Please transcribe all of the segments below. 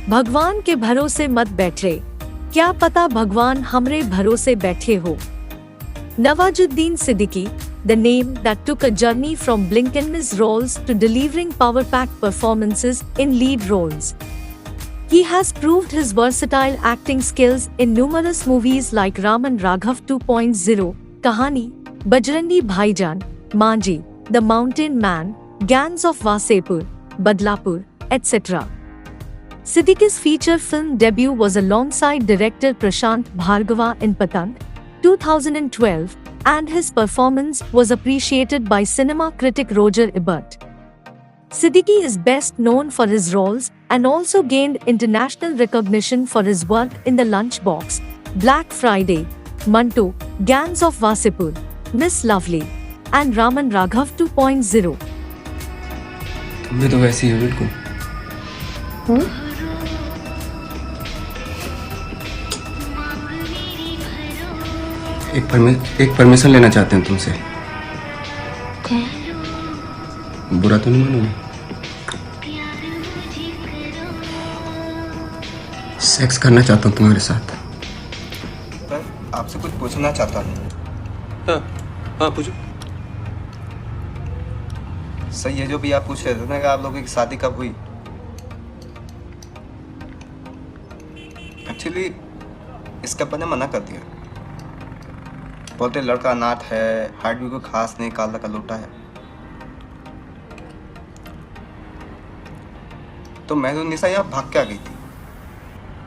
भगवान के भरोसे मत बैठे, क्या पता भगवान हमरे भरोसे बैठे हो। Nawazuddin Siddiqui, the name that took a journey from blinking-miss roles to delivering power-packed performances in lead roles. He has proved his versatile acting skills in numerous movies like Raman Raghav 2.0, Kahani, Bajrangi Bhaijaan, Manji, The Mountain Man, Gangs of Wasepur, Badlapur, etc. Siddiqui's feature film debut was alongside director Prashant Bhargava in Patang, 2012, and his performance was appreciated by cinema critic Roger Ebert. Siddiqui is best known for his roles and also gained international recognition for his work in The Lunchbox, Black Friday, Manto, Gangs of Wasepur, Miss Lovely, and Raman Raghav 2.0. तुम भी तो वैसी हो बिल्कुल। एक permission लेना चाहते हैं तुमसे। बुरा तो नहीं मानोगे? सेक्स करना चाहता हूँ तुम्हारे साथ। पर आपसे कुछ पूछना चाहता हूँ। हाँ पूछो। सही है जो भी आप पूछ रहे थे ना कि आप लोगों की शादी कब हुई। एक्चुअली इसका अपन ने मना कर दिया, बोलते लड़का अनाथ है, हार्ट भी कोई खास नहीं, काला का लोटा है। तो मैं तो निशा यहाँ भाग के आ गई थी,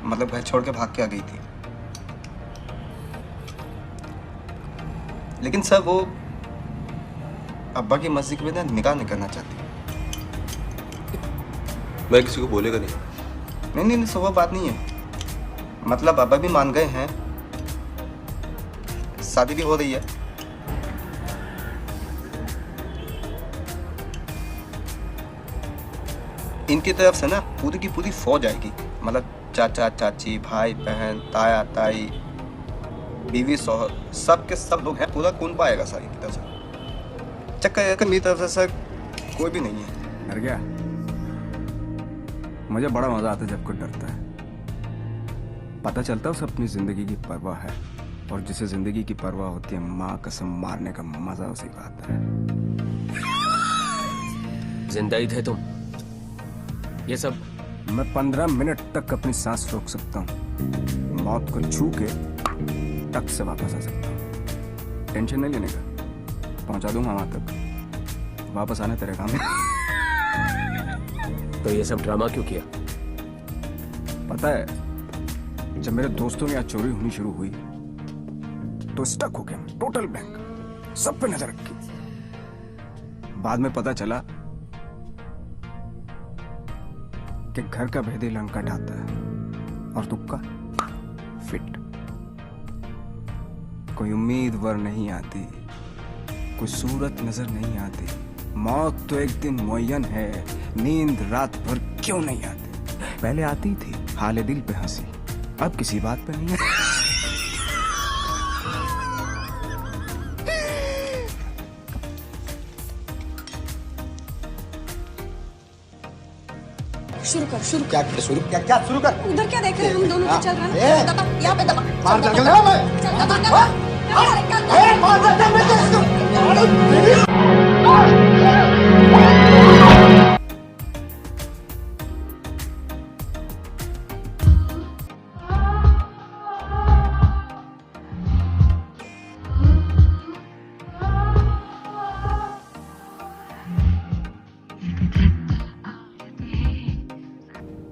मतलब घर छोड़ के भाग के आ गई थी। लेकिन सर वो अब्बा की मर्जी के बिना निकाह नहीं करना चाहती। मैं किसी को बोलेगा नहीं। नहीं सो वो बात नहीं है, मतलब अब्बा भी मान गए हैं, शादी भी हो रही है। इनकी तरफ से ना पूरी की पूरी फौज आएगी, मतलब चाचा चाची, भाई बहन, ताया ताई, बीवी शौहर, सब के सब लोग हैं, पूरा कुनबा आएगा सर इनकी तरफ से। चक्कर मेरी तरफ से सर कोई भी नहीं है। डर गया? मुझे बड़ा मजा आता है जब कोई डरता है। पता चलता है उसे अपनी जिंदगी की परवाह है, और जिसे जिंदगी की परवाह होती है माँ कसम मारने का मजा उसी का आता है। जिंदा ही थे तुम? ये सब मैं 15 मिनट तक अपनी सांस रोक सकता हूँ, मौत को छू के टक से वापस आ सकता हूँ। टेंशन नहीं लेने का, पहुंचा दूंगा वहां तक, वापस आने तेरे काम है। तो ये सब ड्रामा क्यों किया? पता है, जब मेरे दोस्तों की यहाँ चोरी होनी शुरू हुई तो स्टक हो गया, टोटल ब्लैंक, सब पे नजर रखी। बाद में पता चला कि घर का भेदी लंका ढाता है और तुक्का फिट। कोई उम्मीद वर नहीं आती, कोई सूरत नजर नहीं आती, मौत तो एक दिन मुअय्यन है, नींद रात भर क्यों नहीं आती। पहले आती थी हाले दिल पे हंसी, अब किसी बात पे नहीं है। शुरू क्या शुरू कर? उधर क्या देख रहे हैं हम दोनों को? चल रहा है ना, दबा यहाँ पे दबा, मार चल, लगा मैं चल, दबा,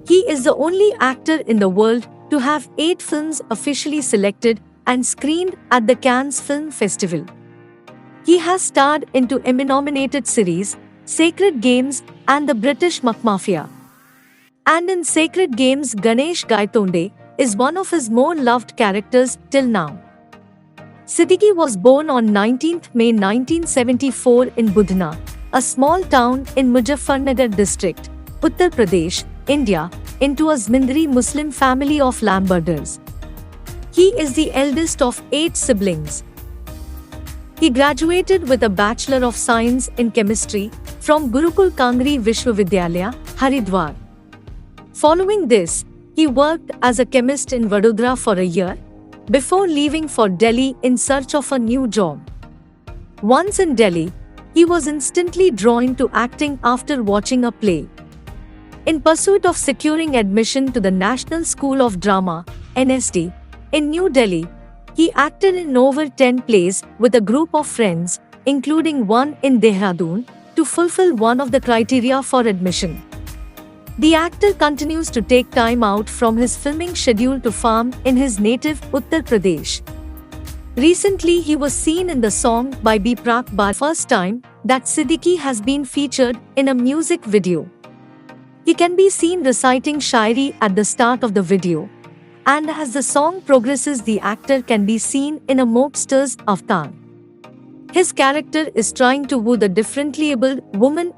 He is the only actor in the world to have 8 films officially selected and screened at the Cannes Film Festival. He has starred into Emmy-nominated series, Sacred Games and the British Mafia. And in Sacred Games, Ganesh Gaitonde is one of his more loved characters till now. Siddiqui was born on 19th May 1974 in Budhna, a small town in Muzaffarnagar district, Uttar Pradesh, India, into a Zmindri Muslim family of Lambarders. He is the eldest of 8 siblings. He graduated with a Bachelor of Science in Chemistry from Gurukul Kangri Vishwavidyalaya, Haridwar. Following this, He worked as a chemist in Vadodara for a year before leaving for Delhi in search of a new job. Once in Delhi, he was instantly drawn to acting after watching a play. In pursuit of securing admission to the National School of Drama, NSD, in New Delhi, he acted in over 10 plays with a group of friends, including one in Dehradun, to fulfill one of the criteria for admission. The actor continues to take time out from his filming schedule to farm in his native Uttar Pradesh. Recently, he was seen in the song by B. Prak Bar, first time that Siddiqui has been featured in a music video. He can be seen reciting Shairi at the start of the video, and as the song progresses, the actor can be seen in a mobster's avatar. His character is trying to woo the differently abled woman,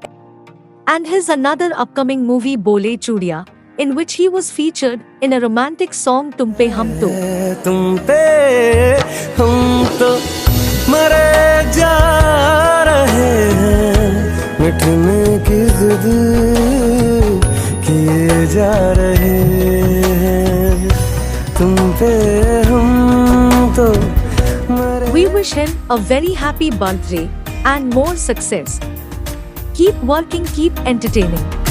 and his another upcoming movie Bole Chudiya, in which he was featured in a romantic song Tum Pe Hum To. तुम पे हम तो मरे जा रहे हैं, मिटने की जिद किए जा रहे हैं, तुम पे हम तो मरे। We wish him a very happy birthday and more success. Keep working, keep entertaining.